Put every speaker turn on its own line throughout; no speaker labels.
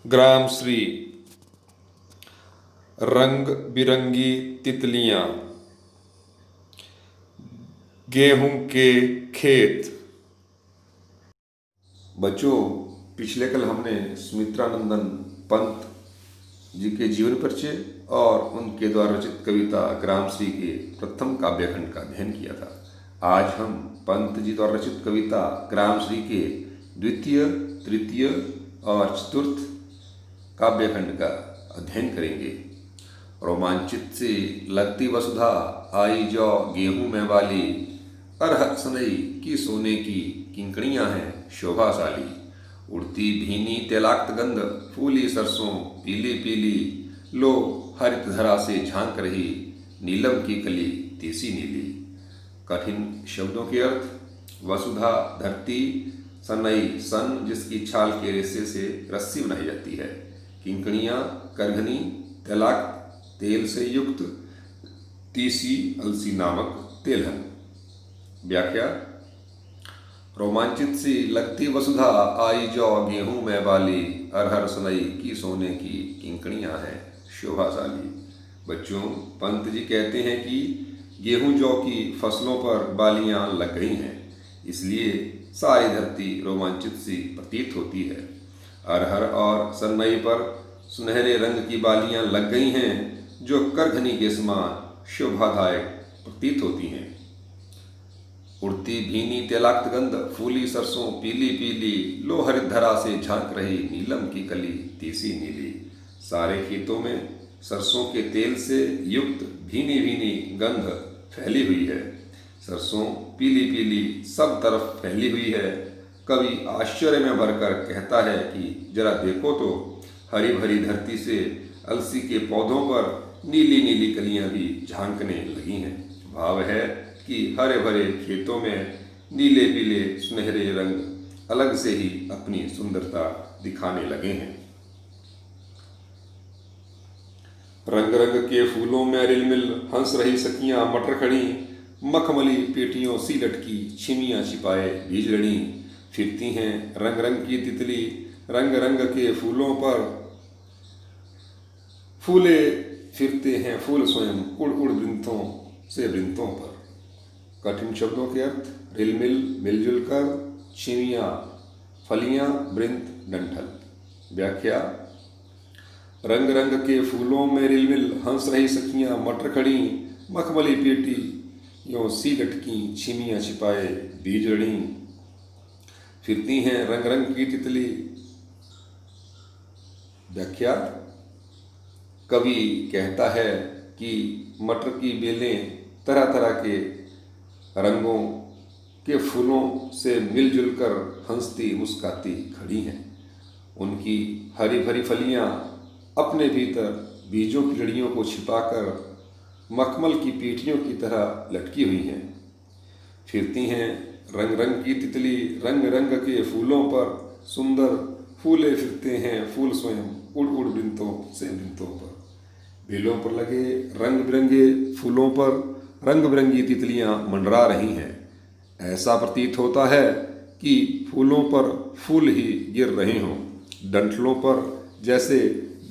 ग्राम श्री रंग बिरंगी तितलियां, गेहूं के खेत। बच्चों, पिछले कल हमने सुमित्रानंदन पंत जी के जीवन परिचय और उनके द्वारा रचित कविता ग्राम श्री के प्रथम काव्यखंड का अध्ययन किया था। आज हम पंत जी द्वारा रचित कविता ग्राम श्री के द्वितीय, तृतीय और चतुर्थ काव्यखंड का अध्ययन करेंगे। रोमांचित से लगती वसुधा, आई जौ गेहूं में वाली, अरहर सनई की सोने की किंकणियां हैं शोभाशाली। उड़ती भीनी तैलाक्त गंध, फूली सरसों पीली पीली, लो हरित धरा से झांक रही, नीलम की कली तीसी नीली। कठिन शब्दों के अर्थ। वसुधा धरती, सनई सन जिसकी छाल के रेशे से रस्सी बनाई जाती है, किंकणियां करघनी तैलाक्त तेल से युक्त, तीसी अलसी नामक तेलहन। व्याख्या। रोमांचित सी लगती वसुधा, आई जौ गेहूं में वाली, अरहर सनई की सोने की किंकणियां हैं शोभाशाली। बच्चों, पंत जी कहते हैं कि गेहूं जौ की फसलों पर बालियां लग गई हैं, इसलिए सारी धरती रोमांचित सी प्रतीत होती है। अरहर और सनई पर सुनहरे रंग की बालियां लग गई हैं, जो करघनी के समान शोभादायक प्रतीत होती हैं। उड़ती भीनी तैलाक्त गंध, फूली सरसों पीली पीली, लो हरित धरा से झांक रही, नीलम की कली तीसी नीली। सारे खेतों में सरसों के तेल से युक्त भीनी भीनी गंध फैली हुई है। सरसों पीली पीली सब तरफ फैली हुई है। कवि आश्चर्य में भरकर कहता है कि जरा देखो तो, हरी भरी धरती से अलसी के पौधों पर नीली नीली कलियां भी झांकने लगी हैं। भाव है कि हरे भरे खेतों में नीले पीले सुनहरे रंग अलग से ही अपनी सुंदरता दिखाने लगे हैं। रंग रंग के फूलों में रिलमिल हंस रही सखियां मटर खड़ी, मखमली पेटियों सी लटकी छिमियां छिपाए बीज रड़ी। फिरती हैं रंग रंग की तितली, रंग रंग के फूलों पर फूले फिरते हैं फूल स्वयं, उड़ उड़ वृंतों से वृंतों पर। कठिन शब्दों के अर्थ। रिलमिल मिलजुल कर, छिमियां फलियां, वृंत डंठल। व्याख्या। रंग रंग के फूलों में रिलमिल हंस रही सखियां मटर खड़ी, मखमली पेटी यों सी लटकी छिमियां छिपाए बीज रड़ी। फिरती हैं रंग रंग की तितली। व्याख्या। कवि कहता है कि मटर की बेलें तरह तरह के रंगों के फूलों से मिलजुल कर हंसती मुस्काती खड़ी हैं। उनकी हरी भरी फलियां अपने भीतर बीजों की लड़ियों को छिपाकर मखमल की पीठियों की तरह लटकी हुई हैं। फिरती हैं रंग रंग की तितली, रंग रंग के फूलों पर सुंदर फूले फिरते हैं फूल स्वयं, उड़ उड़ वृंतों से वृंतों पर। बेलों पर लगे रंग बिरंगे फूलों पर रंग बिरंगी तितलियां मंडरा रही हैं। ऐसा प्रतीत होता है कि फूलों पर फूल ही गिर रहे हों, डंठलों पर जैसे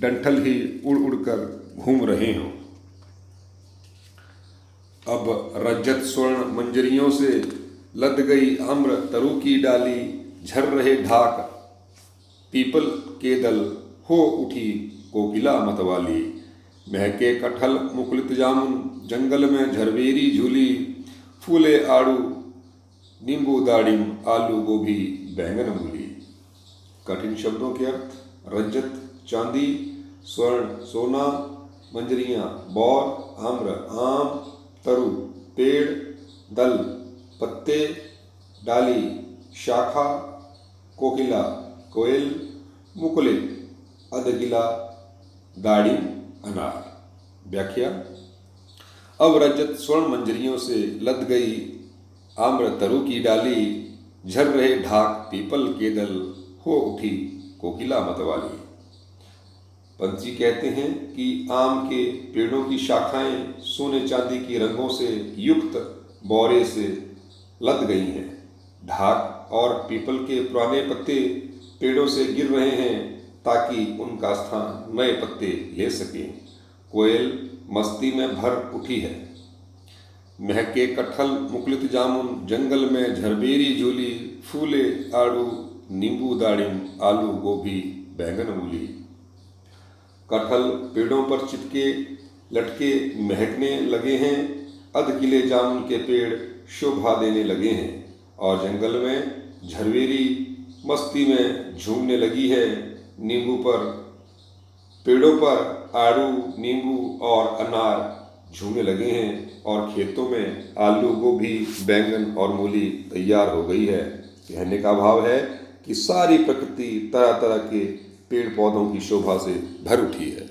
डंठल ही उड़ उड़कर घूम रहे हों। अब रजत स्वर्ण मंजरियों से लद गई आम्र तरु की डाली, झर रहे ढाक पीपल के दल, हो उठी कोकिला मतवाली। महके कटहल मुकुलित जामुन, जंगल में झरबेरी झूली, फूले आड़ू नींबू दाड़िम, आलू गोभी बैंगन मूली। कठिन शब्दों के अर्थ। रजत चांदी, स्वर्ण सोना, मंजरियां बौर, आम्र आम, तरु पेड़, दल पत्ते, डाली शाखा, कोकिला कोयल, मुकुलित अधगिला, दाड़िम अनार। व्याख्या। अब रजत स्वर्ण मंजरियों से लद गई आम्र तरु की डाली, झर रहे ढाक पीपल के दल, हो उठी कोकिला मतवाली। पंछी कहते हैं कि आम के पेड़ों की शाखाएं सोने चांदी की रंगों से युक्त बौरे से लद गई हैं। ढाक और पीपल के पुराने पत्ते पेड़ों से गिर रहे हैं। ताकि उनका स्थान नए पत्ते ले सकें। कोयल मस्ती में भर उठी है। महके कटहल मुकुलित जामुन, जंगल में झरबेरी झूली, फूले आड़ू नींबू दाड़िम, आलू गोभी बैंगन मूली। कटहल पेड़ों पर चिपके लटके महकने लगे हैं, अध किले जामुन के पेड़ शोभा देने लगे हैं, और जंगल में झरबेरी मस्ती में झूमने लगी है। नींबू पर पेड़ों पर आड़ू नींबू और अनार झूमने लगे हैं, और खेतों में आलू गोभी बैंगन और मूली तैयार हो गई है। कहने का भाव है कि सारी प्रकृति तरह तरह के पेड़ पौधों की शोभा से भर उठी है।